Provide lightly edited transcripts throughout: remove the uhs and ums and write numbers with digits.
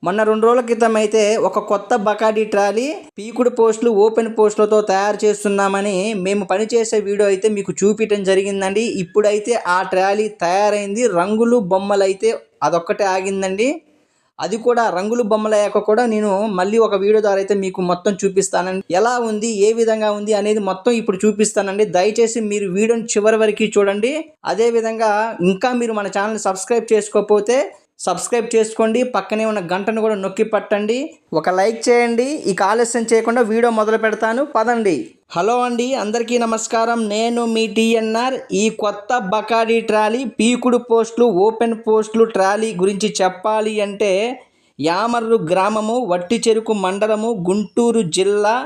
మొన్న 2 రోజుల క్రితం అయితే ఒక కొత్త బకాడీ ట్రాలీ పీకుడు పోస్టులు ఓపెన్ పోస్టులతో తయారు చేస్తున్నామని మేము పనిచేసే వీడియో అయితే మీకు చూపించడం జరిగిందండి. ఇప్పుడైతే ఆ ట్రాలీ తయారైంది. రంగులు బొమ్మలు అయితే అదొక్కటే ఆగిందండి. అది కూడా రంగులు బొమ్మలు అయ్యాక కూడా నేను మళ్ళీ ఒక వీడియో ద్వారా అయితే మీకు మొత్తం చూపిస్తానండి. ఎలా ఉంది, ఏ విధంగా ఉంది అనేది మొత్తం ఇప్పుడు చూపిస్తానండి. దయచేసి మీరు వీడియోని చివరి వరకు చూడండి. అదేవిధంగా ఇంకా మీరు మన ఛానల్ సబ్స్క్రైబ్ చేసుకోకపోతే సబ్స్క్రైబ్ చేసుకోండి. పక్కనే ఉన్న గంటను కూడా నొక్కి పట్టండి. ఒక లైక్ చేయండి. ఇక ఆలస్యం చేయకుండా వీడియో మొదలు పెడతాను, పదండి. హలో అండి, అందరికీ నమస్కారం. నేను మీ టీఎన్ఆర్. ఈ కొత్త బకాడీ ట్రాలీ పీకుడు పోస్టులు ఓపెన్ పోస్టులు ట్రాలీ గురించి చెప్పాలి అంటే యామర్రు గ్రామము, వట్టి చెరుకు మండలము, గుంటూరు జిల్లా,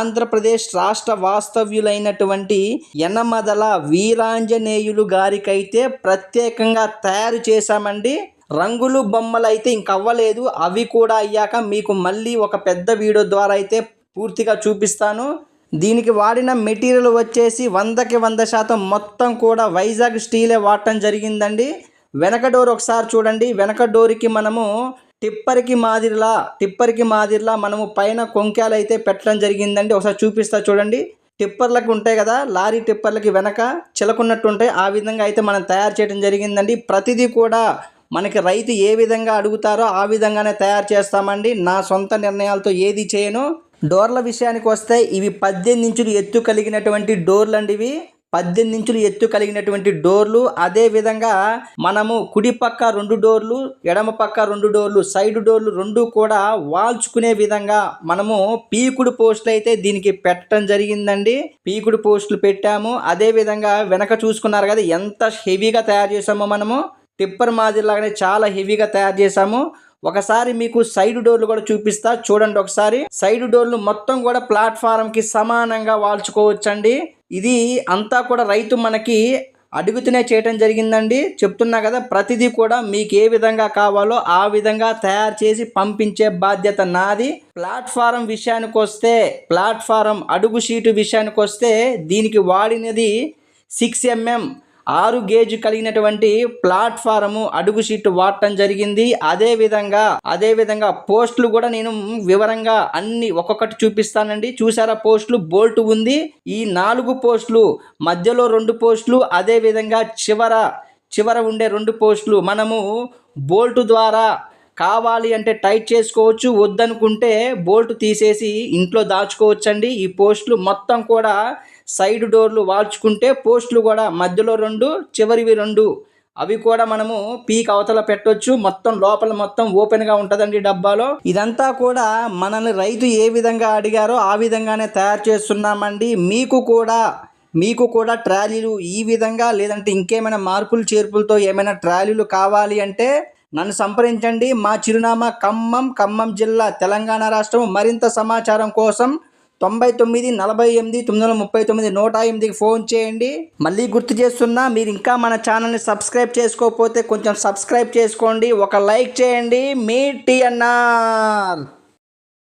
ఆంధ్రప్రదేశ్ రాష్ట్ర వాస్తవ్యులైనటువంటి యనమదల వీరాంజనేయులు గారికైతే ప్రత్యేకంగా తయారు చేశామండి. రంగులు బొమ్మలు అయితే ఇంకవ్వలేదు. అవి కూడా అయ్యాక మీకు మళ్ళీ ఒక పెద్ద వీడియో ద్వారా అయితే పూర్తిగా చూపిస్తాను. దీనికి వాడిన మెటీరియల్ వచ్చేసి 100కి 100% మొత్తం కూడా వైజాగ్ స్టీలే వాడటం జరిగిందండి. వెనక డోర్ ఒకసారి చూడండి. వెనక డోర్కి మనము టిప్పర్కి మాదిరిలా మనము పైన కొంకాలు అయితే పెట్టడం జరిగిందండి. ఒకసారి చూపిస్తా చూడండి. టిప్పర్లకు ఉంటాయి కదా, లారీ టిప్పర్లకి వెనక చిలకున్నట్టు ఉంటాయి. ఆ విధంగా అయితే మనం తయారు చేయడం జరిగిందండి. ప్రతిదీ కూడా మనకి రైతు ఏ విధంగా అడుగుతారో ఆ విధంగానే తయారు చేస్తామండి. నా సొంత నిర్ణయాలతో ఏది చేయను. డోర్ల విషయానికి వస్తే ఇవి 18 ఇంచులు ఎత్తు కలిగినటువంటి డోర్లు అండి. ఇవి 18 ఇంచులు ఎత్తు కలిగినటువంటి డోర్లు. అదేవిధంగా మనము కుడి పక్క 2 డోర్లు, ఎడమ పక్క 2 డోర్లు, సైడ్ డోర్లు 2 కూడా వాల్చుకునే విధంగా మనము పీకుడు పోస్టులు అయితే దీనికి పెట్టడం జరిగిందండి. పీకుడు పోస్టులు పెట్టాము. అదేవిధంగా వెనక చూసుకున్నారు కదా ఎంత హెవీగా తయారు చేసామో మనము. టిప్పర్ మాదిరిలాగానే చాలా హెవీగా తయారు చేసాము. ఒకసారి మీకు సైడ్ డోర్లు కూడా చూపిస్తా చూడండి. ఒకసారి సైడ్ డోర్లు మొత్తం కూడా ప్లాట్ఫారంకి సమానంగా వాల్చుకోవచ్చండి. ఇది అంతా కూడా రైతు మనకి అడుగుతూనే చేయటం జరిగిందండి. చెప్తున్నా కదా, ప్రతిదీ కూడా మీకు ఏ విధంగా కావాలో ఆ విధంగా తయారు చేసి పంపించే బాధ్యత నాది. ప్లాట్ఫారం విషయానికి వస్తే, ప్లాట్ఫారం అడుగు షీటు విషయానికి వస్తే దీనికి వాడినది 6mm 6 గేజ్ కలిగినటువంటి ప్లాట్ఫారము అడుగు షీట్ వాడటం జరిగింది. అదేవిధంగా పోస్టులు కూడా నేను వివరంగా అన్ని ఒక్కొక్కటి చూపిస్తానండి. చూసారా, పోస్టులు బోల్ట్ ఉంది. ఈ 4 పోస్టులు, మధ్యలో 2 పోస్టులు, అదేవిధంగా చివర ఉండే 2 పోస్టులు మనము బోల్ట్ ద్వారా కావాలి అంటే టైట్ చేసుకోవచ్చు, వద్దనుకుంటే బోల్ట్ తీసేసి ఇంట్లో దాచుకోవచ్చండి. ఈ పోస్టులు మొత్తం కూడా సైడ్ డోర్లు వాల్చుకుంటే పోస్టులు కూడా మధ్యలో 2, చివరివి 2 అవి కూడా మనము పీక్ అవతల పెట్టొచ్చు. మొత్తం లోపల మొత్తం ఓపెన్గా ఉంటుందండి డబ్బాలో. ఇదంతా కూడా మనల్ని రైతు ఏ విధంగా అడిగారో ఆ విధంగానే తయారు చేస్తున్నామండి. మీకు కూడా ట్రాలీలు ఈ విధంగా లేదంటే ఇంకేమైనా మార్పులు చేర్పులతో ఏమైనా ట్రాలీలు కావాలి అంటే నన్ను సంప్రదించండి. మా చిరునామా ఖమ్మం జిల్లా, తెలంగాణ రాష్ట్రం. మరింత సమాచారం కోసం 99 48 939 108కి ఫోన్ చేయండి. మళ్ళీ గుర్తు చేస్తున్నా, మీరు ఇంకా మన ఛానల్ని సబ్స్క్రైబ్ చేసుకోకపోతే కొంచెం సబ్స్క్రైబ్ చేసుకోండి. ఒక లైక్ చేయండి. మీ టీఎన్ఆర్.